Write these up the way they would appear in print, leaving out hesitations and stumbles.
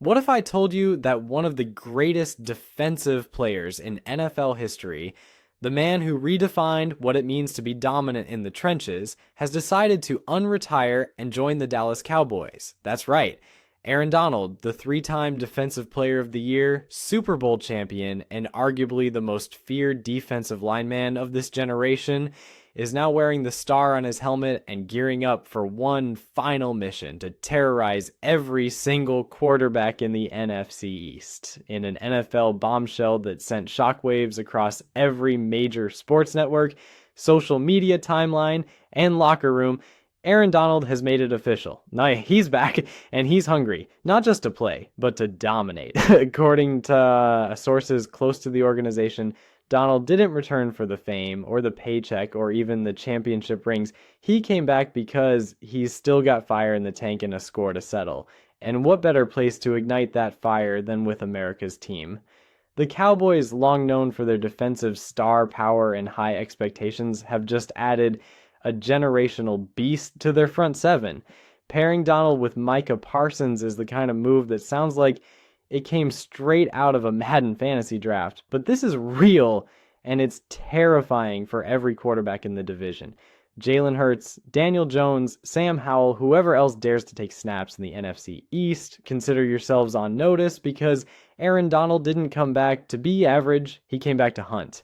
What if I told you that one of the greatest defensive players in NFL history, the man who redefined what it means to be dominant in the trenches, has decided to unretire and join the Dallas Cowboys? That's right. Aaron Donald, the three-time Defensive Player of the Year, Super Bowl champion, and arguably the most feared defensive lineman of this generation, is now wearing the star on his helmet and gearing up for one final mission to terrorize every single quarterback in the NFC East. In an NFL bombshell that sent shockwaves across every major sports network, social media timeline, and locker room, Aaron Donald has made it official. Now he's back, and he's hungry, not just to play, but to dominate. According to sources close to the organization, Donald didn't return for the fame or the paycheck or even the championship rings. He came back because he's still got fire in the tank and a score to settle. And what better place to ignite that fire than with America's team? The Cowboys, long known for their defensive star power and high expectations, have just added a generational beast to their front seven. Pairing Donald with Micah Parsons is the kind of move that sounds like it came straight out of a Madden fantasy draft, but this is real, and it's terrifying for every quarterback in the division. Jalen Hurts, Daniel Jones, Sam Howell, whoever else dares to take snaps in the NFC East, consider yourselves on notice because Aaron Donald didn't come back to be average, he came back to hunt.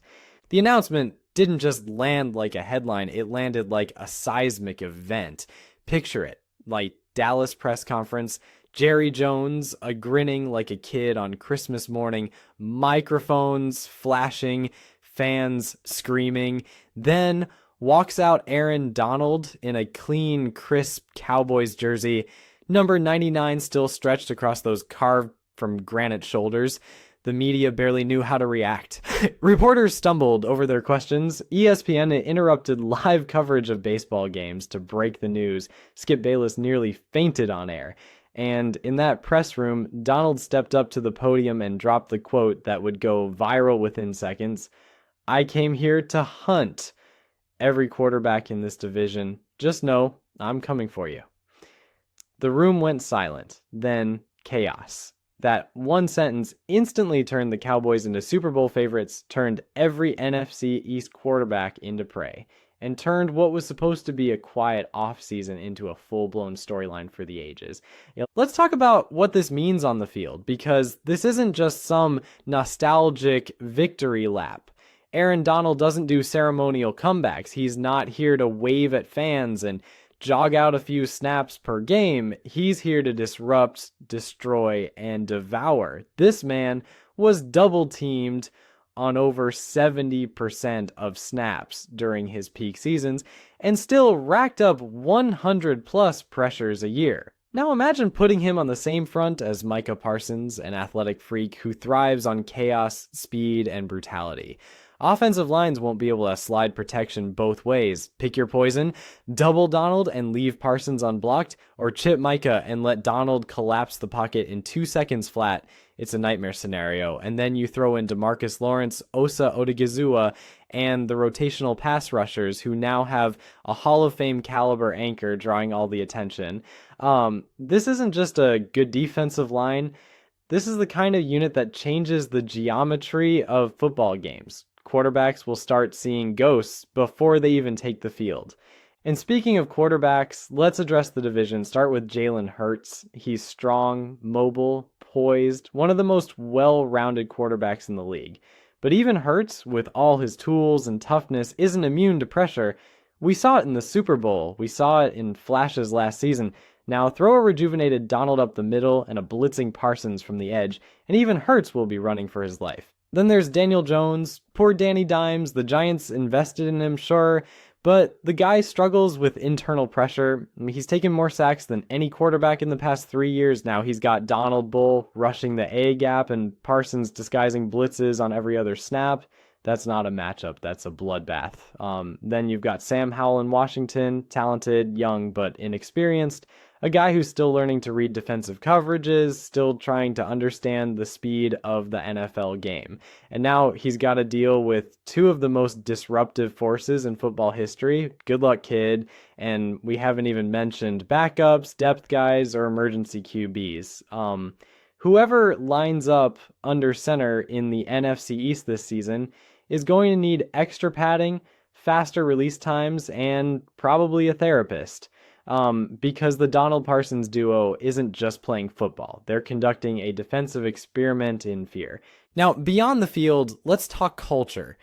The announcement didn't just land like a headline, it landed like a seismic event. Picture it, like Dallas press conference, Jerry Jones, grinning like a kid on Christmas morning, microphones flashing, fans screaming. Then walks out Aaron Donald in a clean, crisp Cowboys jersey, number 99 still stretched across those carved from granite shoulders. The media barely knew how to react. Reporters stumbled over their questions. ESPN interrupted live coverage of baseball games to break the news. Skip Bayless nearly fainted on air. And in that press room, Donald stepped up to the podium and dropped the quote that would go viral within seconds. "I came here to hunt every quarterback in this division. Just know I'm coming for you." The room went silent, then chaos. That one sentence instantly turned the Cowboys into Super Bowl favorites, turned every NFC East quarterback into prey, and turned what was supposed to be a quiet offseason into a full-blown storyline for the ages. Let's talk about what this means on the field, because this isn't just some nostalgic victory lap. Aaron Donald doesn't do ceremonial comebacks. He's not here to wave at fans and jog out a few snaps per game. He's here to disrupt, destroy, and devour. This man was double-teamed on over 70% of snaps during his peak seasons and still racked up 100-plus pressures a year. Now imagine putting him on the same front as Micah Parsons, an athletic freak who thrives on chaos, speed, and brutality. Offensive lines won't be able to slide protection both ways. Pick your poison, double Donald and leave Parsons unblocked, or chip Micah and let Donald collapse the pocket in 2 seconds flat. It's a nightmare scenario. And then you throw in DeMarcus Lawrence, Osa Odigizua, and the rotational pass rushers who now have a Hall of Fame caliber anchor drawing all the attention. This isn't just a good defensive line. This is the kind of unit that changes the geometry of football games. Quarterbacks will start seeing ghosts before they even take the field. And speaking of quarterbacks, let's address the division. Start with Jalen Hurts. He's strong, mobile, poised, one of the most well-rounded quarterbacks in the league. But even Hurts, with all his tools and toughness, isn't immune to pressure. We saw it in the Super Bowl. We saw it in flashes last season. Now throw a rejuvenated Donald up the middle and a blitzing Parsons from the edge, and even Hurts will be running for his life. Then there's Daniel Jones. Poor Danny Dimes. The Giants invested in him, sure, but the guy struggles with internal pressure. He's taken more sacks than any quarterback in the past 3 years now. He's got Donald Bull rushing the A gap and Parsons disguising blitzes on every other snap. That's not a matchup. That's a bloodbath. Then you've got Sam Howell in Washington, talented, young, but inexperienced. A guy who's still learning to read defensive coverages, still trying to understand the speed of the NFL game. And now he's got to deal with two of the most disruptive forces in football history. Good luck, kid. And we haven't even mentioned backups, depth guys, or emergency QBs. Whoever lines up under center in the NFC East this season is going to need extra padding, faster release times, and probably a therapist. Because the Donald Parsons duo isn't just playing football. They're conducting a defensive experiment in fear. Now, beyond the field, let's talk culture.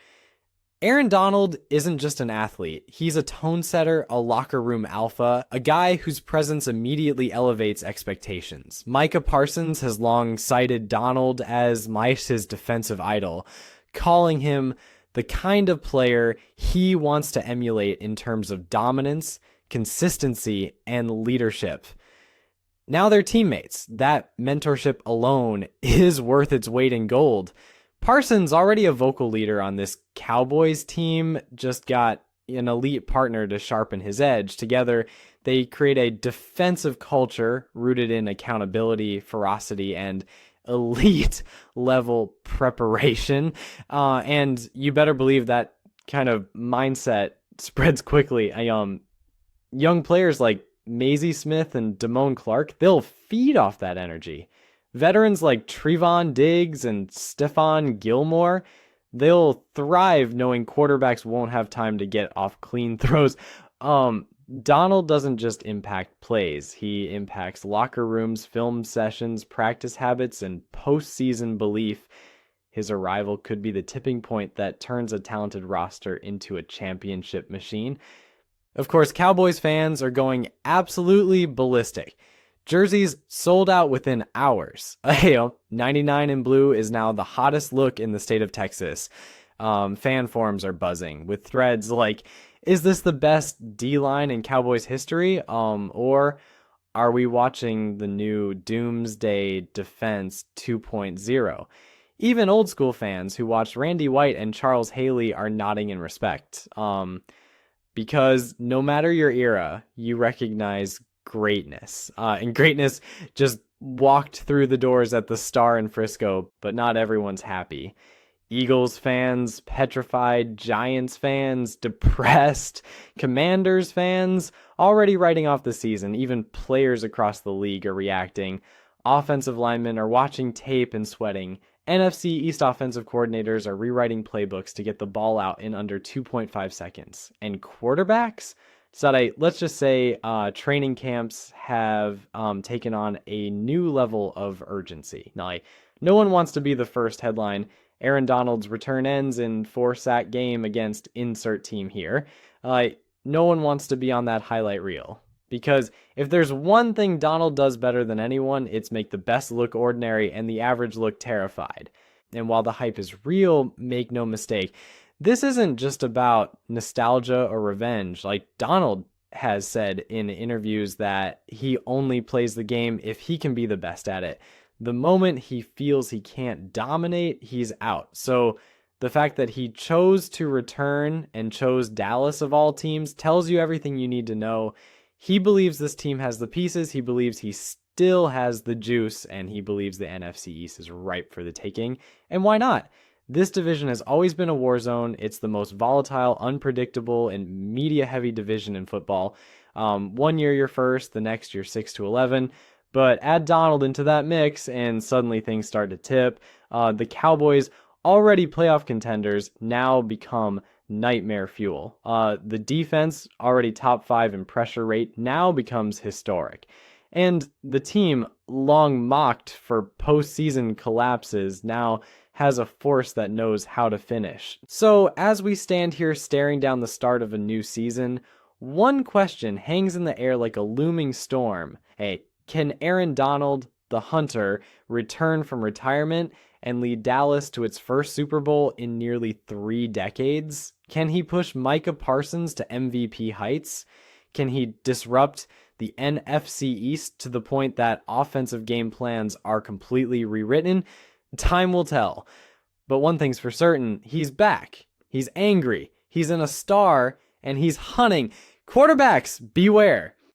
Aaron Donald isn't just an athlete. He's a tone setter, a locker room alpha, a guy whose presence immediately elevates expectations. Micah Parsons has long cited Donald as his defensive idol, calling him the kind of player he wants to emulate in terms of dominance, consistency, and leadership. Now they're teammates. That mentorship alone is worth its weight in gold. Parsons, already a vocal leader on this Cowboys team, just got an elite partner to sharpen his edge. Together, they create a defensive culture rooted in accountability, ferocity, and elite level preparation. And you better believe that kind of mindset spreads quickly. Young players like Maisie Smith and Damone Clark, they'll feed off that energy. Veterans like Trevon Diggs and Stephon Gilmore, they'll thrive knowing quarterbacks won't have time to get off clean throws. Donald doesn't just impact plays. He impacts locker rooms, film sessions, practice habits, and postseason belief. His arrival could be the tipping point that turns a talented roster into a championship machine. Of course, Cowboys fans are going absolutely ballistic. Jerseys sold out within hours. 99 in blue is now the hottest look in the state of Texas. Fan forums are buzzing with threads like, is this the best D-line in Cowboys history? Or are we watching the new Doomsday Defense 2.0? Even old school fans who watched Randy White and Charles Haley are nodding in respect. Because no matter your era, you recognize greatness. And greatness just walked through the doors at the Star in Frisco, but not everyone's happy. Eagles fans petrified, Giants fans depressed, Commanders fans already writing off the season. Even players across the league are reacting. Offensive linemen are watching tape and sweating. NFC East offensive coordinators are rewriting playbooks to get the ball out in under 2.5 seconds. And quarterbacks? Let's just say training camps have taken on a new level of urgency. Now, no one wants to be the first headline. Aaron Donald's return ends in 4-sack game against insert team here. No one wants to be on that highlight reel. Because if there's one thing Donald does better than anyone, it's make the best look ordinary and the average look terrified. And while the hype is real, make no mistake, this isn't just about nostalgia or revenge. Like Donald has said in interviews that he only plays the game if he can be the best at it. The moment he feels he can't dominate, he's out. So the fact that he chose to return and chose Dallas of all teams tells you everything you need to know. He believes this team has the pieces, he believes he still has the juice, and he believes the NFC East is ripe for the taking. And why not? This division has always been a war zone. It's the most volatile, unpredictable, and media-heavy division in football. 1 year you're first, the next you're 6-11. But add Donald into that mix, and suddenly things start to tip. The Cowboys, already playoff contenders, now become nightmare fuel. The defense, already top 5 in pressure rate, now becomes historic. And the team, long mocked for postseason collapses, now has a force that knows how to finish. So as we stand here staring down the start of a new season, one question hangs in the air like a looming storm. Hey, can Aaron Donald, the Hunter, return from retirement and lead Dallas to its first Super Bowl in nearly 3 decades? Can he push Micah Parsons to MVP heights? Can he disrupt the NFC East to the point that offensive game plans are completely rewritten? Time will tell. But one thing's for certain, he's back. He's angry. He's in a star, and he's hunting. Quarterbacks, beware.